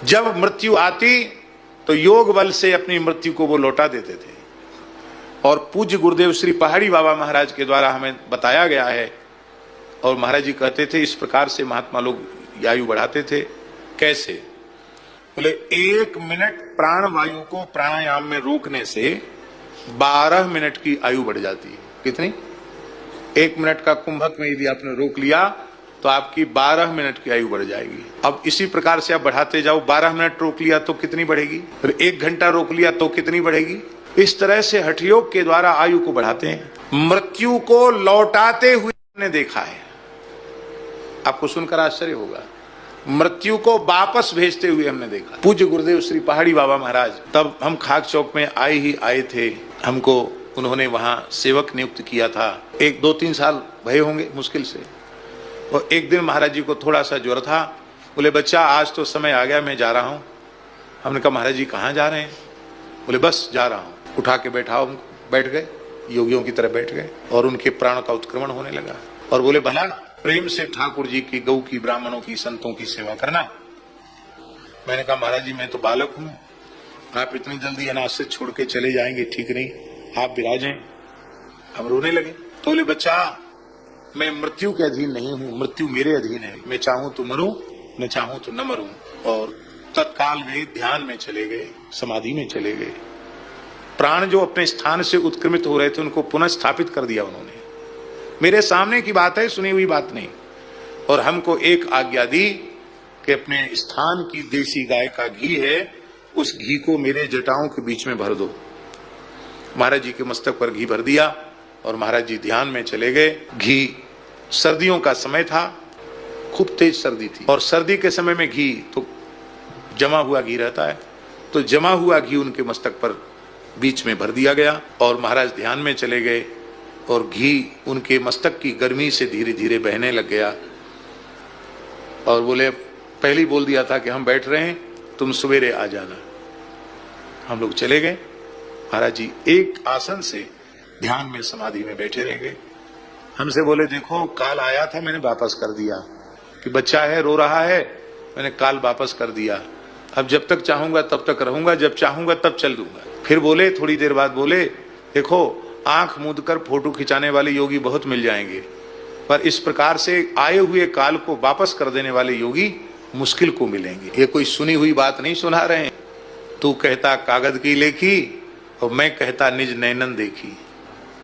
जब मृत्यु आती तो योग बल से अपनी मृत्यु को वो लौटा देते थे। और पूज्य गुरुदेव श्री पहाड़ी बाबा महाराज के द्वारा हमें बताया गया है, और महाराज जी कहते थे इस प्रकार से महात्मा लोग आयु बढ़ाते थे। कैसे? बोले 1 मिनट प्राण वायु को प्राणायाम में रोकने से 12 मिनट की आयु बढ़ जाती है। कितनी? 1 मिनट का कुंभक में यदि आपने रोक लिया तो आपकी 12 मिनट की आयु बढ़ जाएगी। अब इसी प्रकार से आप बढ़ाते जाओ, 12 मिनट रोक लिया तो कितनी बढ़ेगी, फिर 1 घंटा रोक लिया तो कितनी बढ़ेगी। इस तरह से हठयोग के द्वारा आयु को बढ़ाते हैं। मृत्यु को लौटाते हुए हमने देखा है, आपको सुनकर आश्चर्य होगा। मृत्यु को वापस भेजते हुए हमने देखा। पूज्य गुरुदेव श्री पहाड़ी बाबा महाराज तब हम खाक चौक में आए थे, हमको उन्होंने वहां सेवक नियुक्त किया था। 1-2-3 साल भये होंगे मुश्किल से। और एक दिन महाराज जी को थोड़ा सा ज्वर था, बोले बच्चा आज तो समय आ गया, मैं जा रहा हूं। हमने कहा महाराज जी कहाँ जा रहे हैं? बोले बस जा रहा हूं। उठा के बैठाओ, बैठ गए, योगियों की तरह बैठ गए, और उनके प्राण का उत्क्रमण होने लगा। और बोले भला प्रेम से ठाकुर जी की, गौ की, ब्राह्मणों की, संतों की सेवा करना। मैंने कहा महाराज जी मैं तो बालक हूं, आप इतनी जल्दी अनाज से छोड़ के चले जाएंगे, ठीक नहीं, आप विराजें। हम रोने लगे। तो बोले बच्चा मैं मृत्यु के अधीन नहीं हूं, मृत्यु मेरे अधीन है। मैं चाहूं तो मरूं, न चाहूं तो न मरूं। और तत्काल वे ध्यान में चले गए, समाधि में चले गए। प्राण जो अपने स्थान से उत्क्रमित हो रहे थे उनको पुनः स्थापित कर दिया उन्होंने। मेरे सामने की बात है, सुनी हुई बात नहीं। और हमको एक आज्ञा दी कि अपने स्थान की देसी गाय का घी है, उस घी को मेरे जटाओं के बीच में भर दो। महाराज जी के मस्तक पर घी भर दिया और महाराज जी ध्यान में चले गए। घी, सर्दियों का समय था, खूब तेज सर्दी थी, और सर्दी के समय में घी तो जमा हुआ घी रहता है, तो जमा हुआ घी उनके मस्तक पर बीच में भर दिया गया। और महाराज ध्यान में चले गए और घी उनके मस्तक की गर्मी से धीरे धीरे बहने लग गया। और बोले पहले ही बोल दिया था कि हम बैठ रहे हैं, तुम सवेरे आ जाना। हम लोग चले गए। महाराज जी एक आसन से ध्यान में समाधि में बैठे रह गए। हमसे बोले देखो काल आया था, मैंने वापस कर दिया, कि बच्चा है रो रहा है, मैंने काल वापस कर दिया। अब जब तक चाहूंगा तब तक रहूंगा, जब चाहूंगा तब चल दूंगा। फिर बोले थोड़ी देर बाद बोले देखो आंख मूंद कर फोटो खिंचाने वाले योगी बहुत मिल जाएंगे, पर इस प्रकार से आए हुए काल को वापस कर देने वाले योगी मुश्किल को मिलेंगे। ये कोई सुनी हुई बात नहीं सुना रहे हैं। तू कहता कागज की लेखी और मैं कहता निज नैनन देखी।